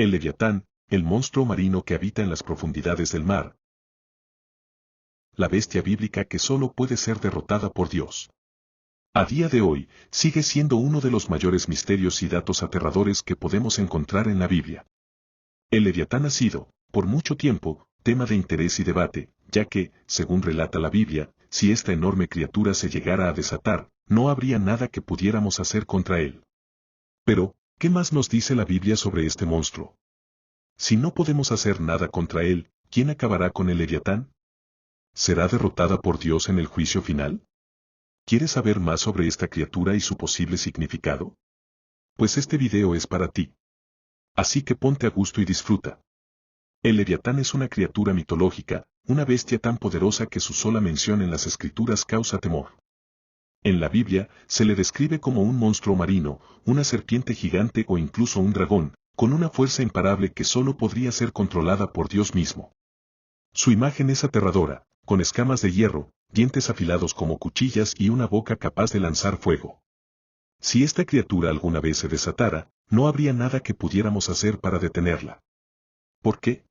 El Leviatán, el monstruo marino que habita en las profundidades del mar. La bestia bíblica que solo puede ser derrotada por Dios. A día de hoy, sigue siendo uno de los mayores misterios y datos aterradores que podemos encontrar en la Biblia. El Leviatán ha sido, por mucho tiempo, tema de interés y debate, ya que, según relata la Biblia, si esta enorme criatura se llegara a desatar, no habría nada que pudiéramos hacer contra él. Pero, ¿qué más nos dice la Biblia sobre este monstruo? Si no podemos hacer nada contra él, ¿quién acabará con el Leviatán? ¿Será derrotada por Dios en el juicio final? ¿Quieres saber más sobre esta criatura y su posible significado? Pues este video es para ti. Así que ponte a gusto y disfruta. El Leviatán es una criatura mitológica, una bestia tan poderosa que su sola mención en las Escrituras causa temor. En la Biblia, se le describe como un monstruo marino, una serpiente gigante o incluso un dragón, con una fuerza imparable que solo podría ser controlada por Dios mismo. Su imagen es aterradora, con escamas de hierro, dientes afilados como cuchillas y una boca capaz de lanzar fuego. Si esta criatura alguna vez se desatara, no habría nada que pudiéramos hacer para detenerla. ¿Por qué?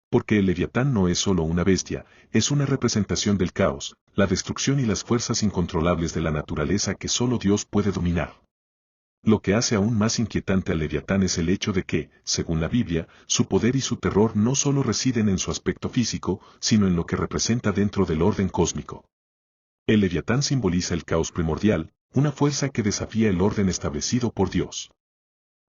Porque el Leviatán no es solo una bestia, es una representación del caos, la destrucción y las fuerzas incontrolables de la naturaleza que solo Dios puede dominar. Lo que hace aún más inquietante al Leviatán es el hecho de que, según la Biblia, su poder y su terror no solo residen en su aspecto físico, sino en lo que representa dentro del orden cósmico. El Leviatán simboliza el caos primordial, una fuerza que desafía el orden establecido por Dios.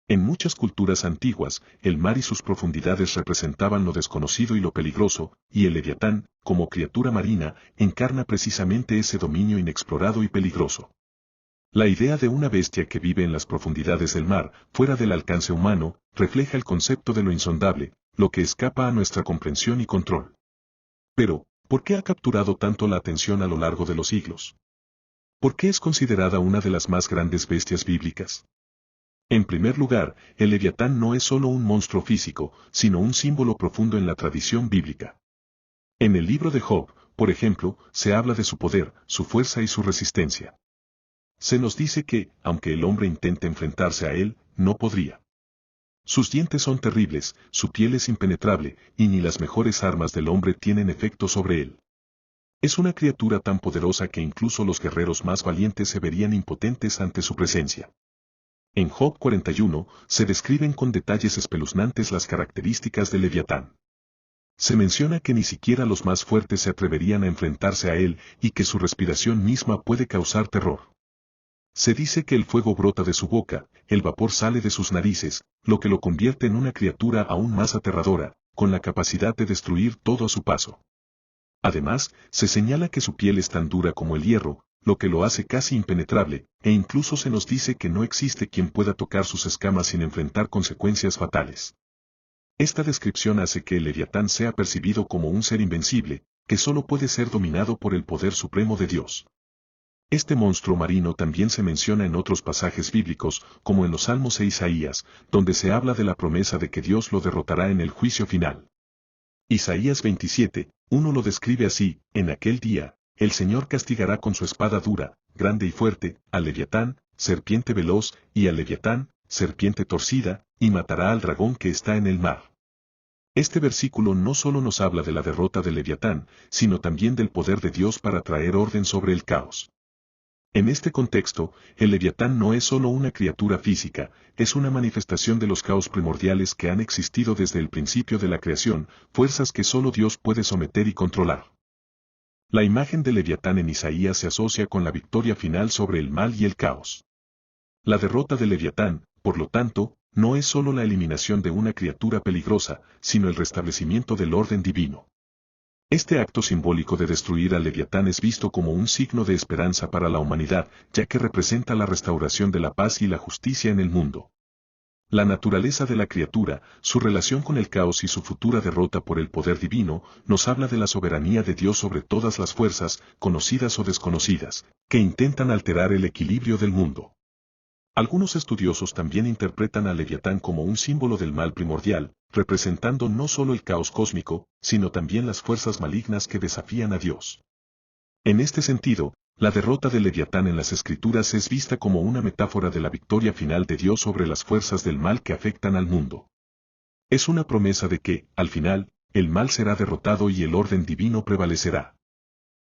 En muchas culturas antiguas, el mar y sus profundidades representaban lo desconocido y lo peligroso, y el Leviatán, como criatura marina, encarna precisamente ese dominio inexplorado y peligroso. La idea de una bestia que vive en las profundidades del mar, fuera del alcance humano, refleja el concepto de lo insondable, lo que escapa a nuestra comprensión y control. Pero, ¿por qué ha capturado tanto la atención a lo largo de los siglos? ¿Por qué es considerada una de las más grandes bestias bíblicas? En primer lugar, el Leviatán no es solo un monstruo físico, sino un símbolo profundo en la tradición bíblica. En el libro de Job, por ejemplo, se habla de su poder, su fuerza y su resistencia. Se nos dice que, aunque el hombre intente enfrentarse a él, no podría. Sus dientes son terribles, su piel es impenetrable, y ni las mejores armas del hombre tienen efecto sobre él. Es una criatura tan poderosa que incluso los guerreros más valientes se verían impotentes ante su presencia. En Job 41, se describen con detalles espeluznantes las características del Leviatán. Se menciona que ni siquiera los más fuertes se atreverían a enfrentarse a él y que su respiración misma puede causar terror. Se dice que el fuego brota de su boca, el vapor sale de sus narices, lo que lo convierte en una criatura aún más aterradora, con la capacidad de destruir todo a su paso. Además, se señala que su piel es tan dura como el hierro, lo que lo hace casi impenetrable, e incluso se nos dice que no existe quien pueda tocar sus escamas sin enfrentar consecuencias fatales. Esta descripción hace que el Leviatán sea percibido como un ser invencible, que solo puede ser dominado por el poder supremo de Dios. Este monstruo marino también se menciona en otros pasajes bíblicos, como en los Salmos e Isaías, donde se habla de la promesa de que Dios lo derrotará en el juicio final. Isaías 27:1 lo describe así: en aquel día, el Señor castigará con su espada dura, grande y fuerte, al Leviatán, serpiente veloz, y al Leviatán, serpiente torcida, y matará al dragón que está en el mar. Este versículo no solo nos habla de la derrota del Leviatán, sino también del poder de Dios para traer orden sobre el caos. En este contexto, el Leviatán no es solo una criatura física, es una manifestación de los caos primordiales que han existido desde el principio de la creación, fuerzas que solo Dios puede someter y controlar. La imagen del Leviatán en Isaías se asocia con la victoria final sobre el mal y el caos. La derrota del Leviatán, por lo tanto, no es solo la eliminación de una criatura peligrosa, sino el restablecimiento del orden divino. Este acto simbólico de destruir al Leviatán es visto como un signo de esperanza para la humanidad, ya que representa la restauración de la paz y la justicia en el mundo. La naturaleza de la criatura, su relación con el caos y su futura derrota por el poder divino, nos habla de la soberanía de Dios sobre todas las fuerzas, conocidas o desconocidas, que intentan alterar el equilibrio del mundo. Algunos estudiosos también interpretan al Leviatán como un símbolo del mal primordial, representando no solo el caos cósmico, sino también las fuerzas malignas que desafían a Dios. En este sentido, la derrota del Leviatán en las Escrituras es vista como una metáfora de la victoria final de Dios sobre las fuerzas del mal que afectan al mundo. Es una promesa de que, al final, el mal será derrotado y el orden divino prevalecerá.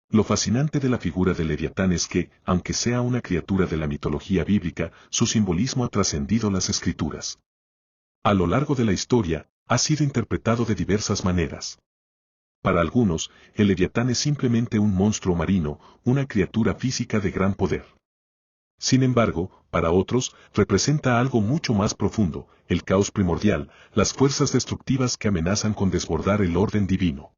Lo fascinante de la figura de Leviatán es que, aunque sea una criatura de la mitología bíblica, su simbolismo ha trascendido las escrituras. A lo largo de la historia, ha sido interpretado de diversas maneras. Para algunos, el Leviatán es simplemente un monstruo marino, una criatura física de gran poder. Sin embargo, para otros, representa algo mucho más profundo, el caos primordial, las fuerzas destructivas que amenazan con desbordar el orden divino.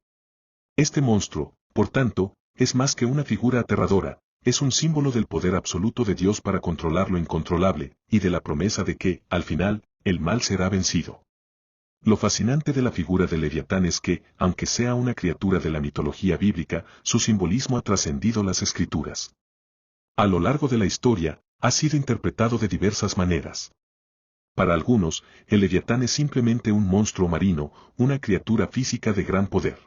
Este monstruo, por tanto, es más que una figura aterradora, es un símbolo del poder absoluto de Dios para controlar lo incontrolable, y de la promesa de que, al final, el mal será vencido. Lo fascinante de la figura de Leviatán es que, aunque sea una criatura de la mitología bíblica, su simbolismo ha trascendido las escrituras. A lo largo de la historia, ha sido interpretado de diversas maneras. Para algunos, el Leviatán es simplemente un monstruo marino, una criatura física de gran poder.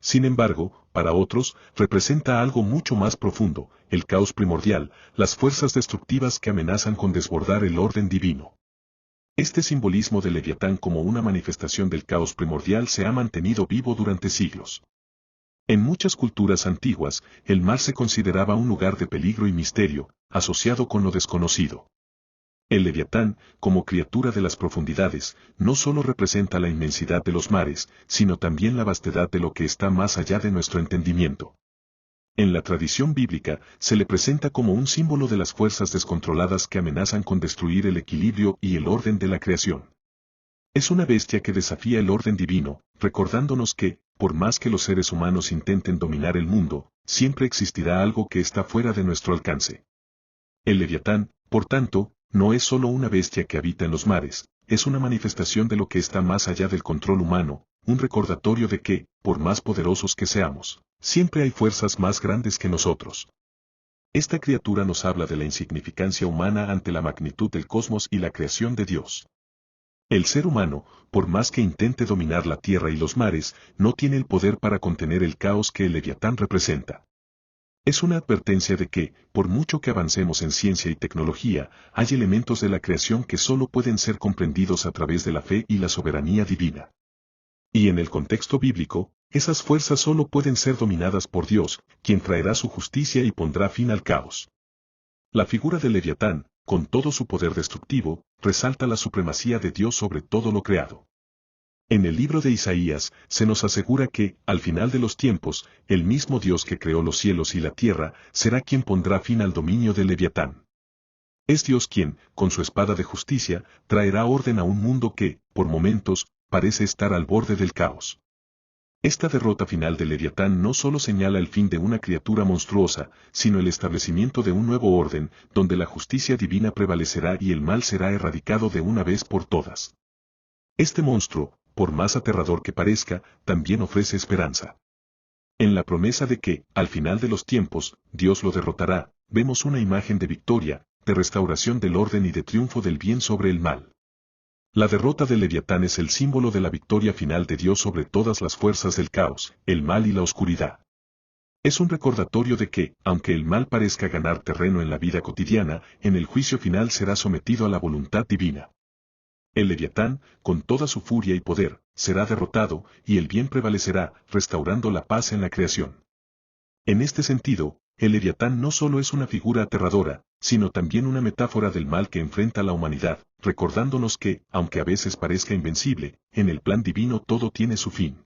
Sin embargo, para otros, representa algo mucho más profundo, el caos primordial, las fuerzas destructivas que amenazan con desbordar el orden divino. Este simbolismo de Leviatán como una manifestación del caos primordial se ha mantenido vivo durante siglos. En muchas culturas antiguas, el mar se consideraba un lugar de peligro y misterio, asociado con lo desconocido. El Leviatán, como criatura de las profundidades, no solo representa la inmensidad de los mares, sino también la vastedad de lo que está más allá de nuestro entendimiento. En la tradición bíblica, se le presenta como un símbolo de las fuerzas descontroladas que amenazan con destruir el equilibrio y el orden de la creación. Es una bestia que desafía el orden divino, recordándonos que, por más que los seres humanos intenten dominar el mundo, siempre existirá algo que está fuera de nuestro alcance. El Leviatán, por tanto, no es solo una bestia que habita en los mares, es una manifestación de lo que está más allá del control humano, un recordatorio de que, por más poderosos que seamos, siempre hay fuerzas más grandes que nosotros. Esta criatura nos habla de la insignificancia humana ante la magnitud del cosmos y la creación de Dios. El ser humano, por más que intente dominar la tierra y los mares, no tiene el poder para contener el caos que el Leviatán representa. Es una advertencia de que, por mucho que avancemos en ciencia y tecnología, hay elementos de la creación que solo pueden ser comprendidos a través de la fe y la soberanía divina. Y en el contexto bíblico, esas fuerzas solo pueden ser dominadas por Dios, quien traerá su justicia y pondrá fin al caos. La figura del Leviatán, con todo su poder destructivo, resalta la supremacía de Dios sobre todo lo creado. En el libro de Isaías, se nos asegura que, al final de los tiempos, el mismo Dios que creó los cielos y la tierra, será quien pondrá fin al dominio del Leviatán. Es Dios quien, con su espada de justicia, traerá orden a un mundo que, por momentos, parece estar al borde del caos. Esta derrota final del Leviatán no solo señala el fin de una criatura monstruosa, sino el establecimiento de un nuevo orden, donde la justicia divina prevalecerá y el mal será erradicado de una vez por todas. Este monstruo, por más aterrador que parezca, también ofrece esperanza. En la promesa de que, al final de los tiempos, Dios lo derrotará, vemos una imagen de victoria, de restauración del orden y de triunfo del bien sobre el mal. La derrota del Leviatán es el símbolo de la victoria final de Dios sobre todas las fuerzas del caos, el mal y la oscuridad. Es un recordatorio de que, aunque el mal parezca ganar terreno en la vida cotidiana, en el juicio final será sometido a la voluntad divina. El Leviatán, con toda su furia y poder, será derrotado, y el bien prevalecerá, restaurando la paz en la creación. En este sentido, el Leviatán no solo es una figura aterradora, sino también una metáfora del mal que enfrenta la humanidad, recordándonos que, aunque a veces parezca invencible, en el plan divino todo tiene su fin.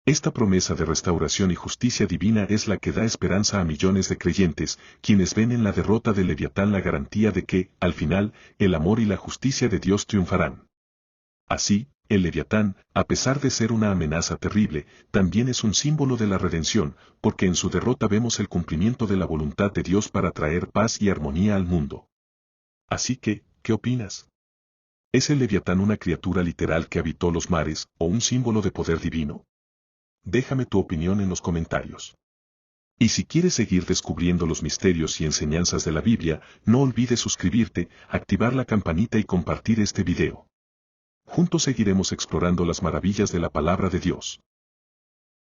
Esta promesa de restauración y justicia divina es la que da esperanza a millones de creyentes, quienes ven en la derrota del Leviatán la garantía de que, al final, el amor y la justicia de Dios triunfarán. Así, el Leviatán, a pesar de ser una amenaza terrible, también es un símbolo de la redención, porque en su derrota vemos el cumplimiento de la voluntad de Dios para traer paz y armonía al mundo. Así que, ¿qué opinas? ¿Es el Leviatán una criatura literal que habitó los mares, o un símbolo de poder divino? Déjame tu opinión en los comentarios. Y si quieres seguir descubriendo los misterios y enseñanzas de la Biblia, no olvides suscribirte, activar la campanita y compartir este video. Juntos seguiremos explorando las maravillas de la palabra de Dios.